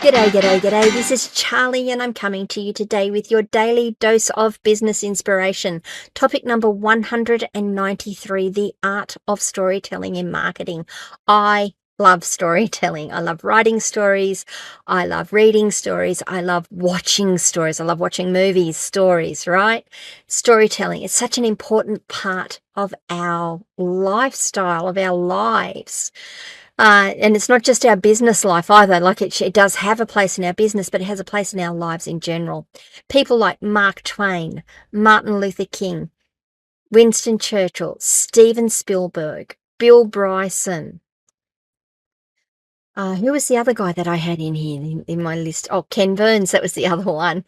G'day, g'day, g'day. This is Charly and I'm coming to you today with your daily dose of business inspiration. Topic number 193, the art of storytelling in marketing. I love storytelling. I love writing stories. I love reading stories. I love watching stories. I love watching movies, stories, right? Storytelling is such an important part of our lifestyle, of our lives. And it's not just our business life either. Like it does have a place in our business, but it has a place in our lives in general. People like Mark Twain, Martin Luther King, Winston Churchill, Steven Spielberg, Bill Bryson. Who was the other guy that I had in here in my list? Oh, Ken Burns, that was the other one.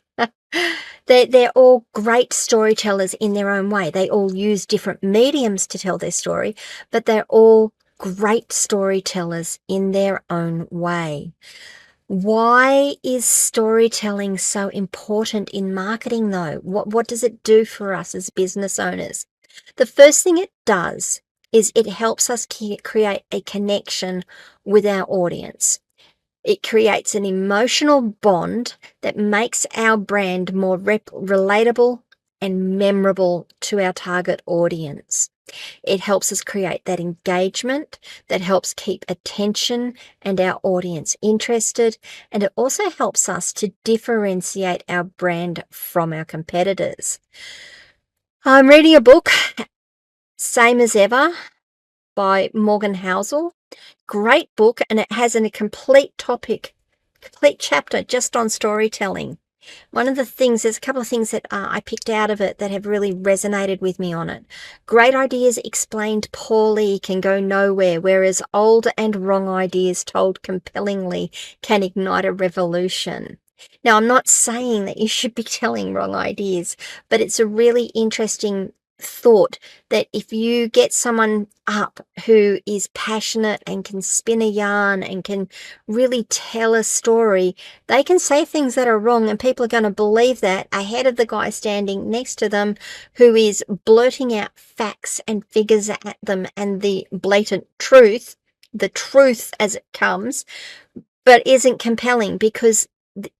They're all great storytellers in their own way. They all use different mediums to tell their story, but they're all great storytellers in their own way. Why is storytelling so important in marketing though? What does it do for us as business owners? The first thing it does is it helps us create a connection with our audience. It creates an emotional bond that makes our brand more relatable and memorable to our target audience. It helps us create that engagement that helps keep attention and our audience interested. And it also helps us to differentiate our brand from our competitors. I'm reading a book, Same as Ever, by Morgan Housel. Great book, and it has a complete chapter just on storytelling. There's a couple of things that I picked out of it that have really resonated with me on it. Great ideas explained poorly can go nowhere, whereas old and wrong ideas told compellingly can ignite a revolution. Now, I'm not saying that you should be telling wrong ideas, but it's a really interesting thought that if you get someone up who is passionate and can spin a yarn and can really tell a story, they can say things that are wrong and people are going to believe that ahead of the guy standing next to them who is blurting out facts and figures at them and the blatant truth, the truth as it comes, but isn't compelling because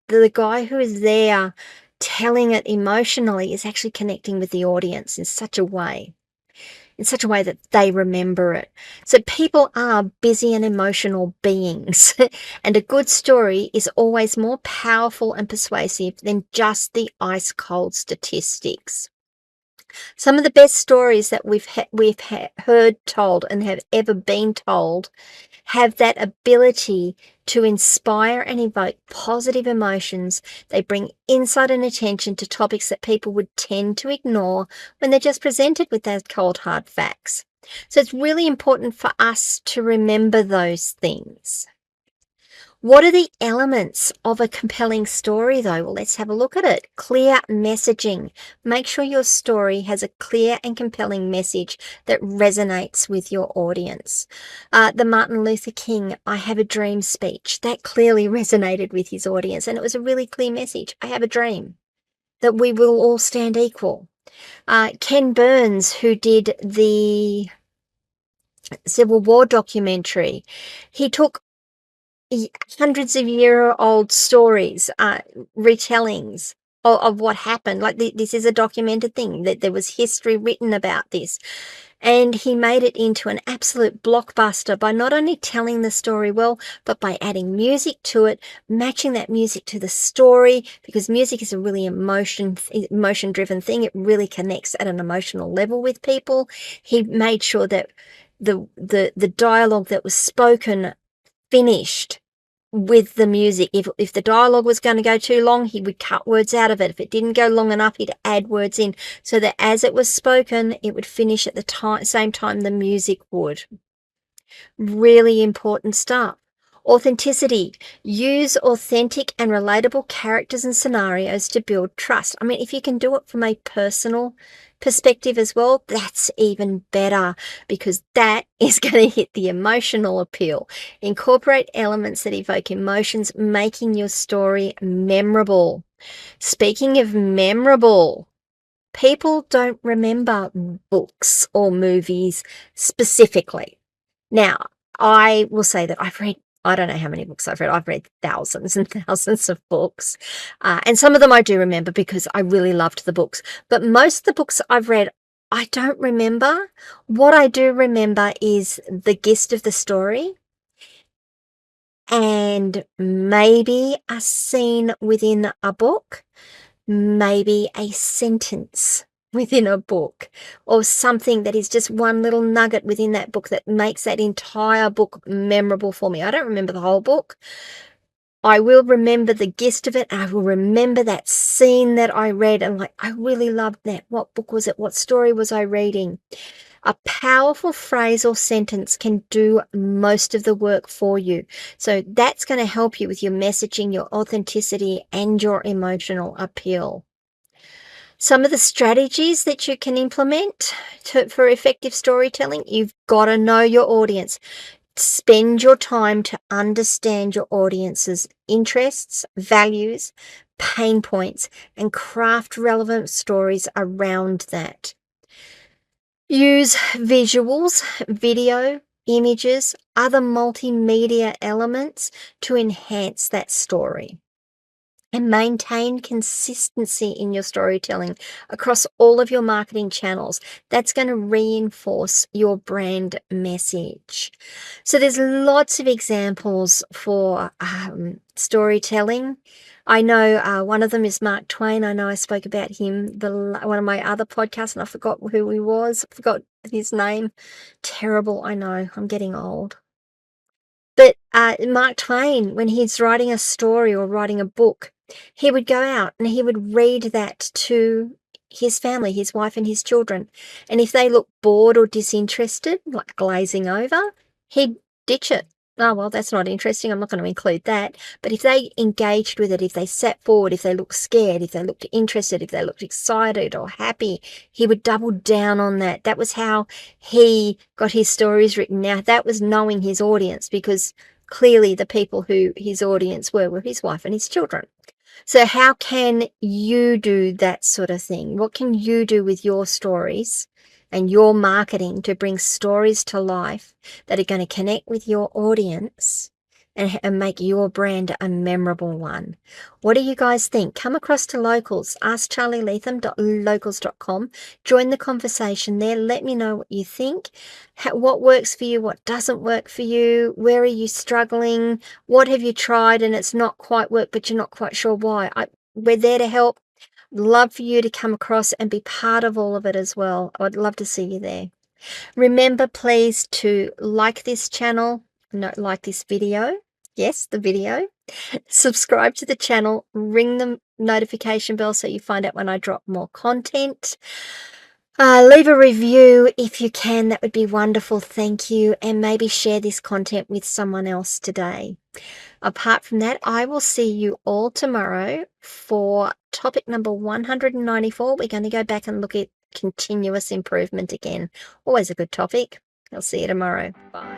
the guy who is there telling it emotionally is actually connecting with the audience in such a way that they remember it. So people are busy and emotional beings, and a good story is always more powerful and persuasive than just the ice cold statistics. Some of the best stories that we've heard told and have ever been told have that ability to inspire and evoke positive emotions. They bring insight and attention to topics that people would tend to ignore when they're just presented with those cold, hard facts. So it's really important for us to remember those things. What are the elements of a compelling story, though? Well, let's have a look at it. Clear messaging. Make sure your story has a clear and compelling message that resonates with your audience. The Martin Luther King, I Have a Dream speech, that clearly resonated with his audience, and it was a really clear message. I have a dream that we will all stand equal. Ken Burns, who did the Civil War documentary, he took hundreds of year-old stories, retellings of what happened. Like this is a documented thing, that there was history written about this. And he made it into an absolute blockbuster by not only telling the story well, but by adding music to it, matching that music to the story, because music is a really emotion-driven thing. It really connects at an emotional level with people. He made sure that the dialogue that was spoken finished with the music. If the dialogue was going to go too long, he would cut words out of it. If it didn't go long enough, he'd add words in so that as it was spoken, it would finish at the same time the music would. Really important stuff. Authenticity. Use authentic and relatable characters and scenarios to build trust. I mean, if you can do it from a personal perspective as well, that's even better, because that is going to hit the emotional appeal. Incorporate elements that evoke emotions, making your story memorable. Speaking of memorable, people don't remember books or movies specifically. Now, I will say that I've read I don't know how many books I've read. I've read thousands and thousands of books. And some of them I do remember because I really loved the books. But most of the books I've read, I don't remember. What I do remember is the gist of the story and maybe a scene within a book, maybe a sentence within a book, or something that is just one little nugget within that book that makes that entire book memorable for me. I don't remember the whole book. I will remember the gist of it. I will remember that scene that I read and like, I really loved that. What book was it? What story was I reading? A powerful phrase or sentence can do most of the work for you. So that's going to help you with your messaging, your authenticity, and your emotional appeal. Some of the strategies that you can implement for effective storytelling, you've got to know your audience. Spend your time to understand your audience's interests, values, pain points, and craft relevant stories around that. Use visuals, video, images, other multimedia elements to enhance that story. And maintain consistency in your storytelling across all of your marketing channels. That's going to reinforce your brand message. So there's lots of examples for storytelling. I know one of them is Mark Twain. I know I spoke about him one of my other podcasts, and I forgot who he was. I forgot his name. Terrible, I know. I'm getting old. But Mark Twain, when he's writing a story or writing a book, he would go out and he would read that to his family, his wife and his children. And if they looked bored or disinterested, like glazing over, he'd ditch it. Oh, well, that's not interesting. I'm not going to include that. But if they engaged with it, if they sat forward, if they looked scared, if they looked interested, if they looked excited or happy, he would double down on that. That was how he got his stories written. Now, that was knowing his audience, because clearly the people who his audience were his wife and his children. So how can you do that sort of thing? What can you do with your stories and your marketing to bring stories to life that are going to connect with your audience and make your brand a memorable one? What do you guys think? Come across to Locals. Ask charlyleetham.locals.com. Join the conversation there. Let me know what you think. What works for you? What doesn't work for you? Where are you struggling? What have you tried and it's not quite worked, but you're not quite sure why? We're there to help. Love for you to come across and be part of all of it as well. I'd love to see you there. Remember, please, to like this channel, like this video. Yes, the video. Subscribe to the channel, ring the notification bell so you find out when I drop more content. Leave a review if you can. That would be wonderful. Thank you. And maybe share this content with someone else today. Apart from that, I will see you all tomorrow for topic number 194. We're going to go back and look at continuous improvement again. Always a good topic. I'll see you tomorrow. Bye.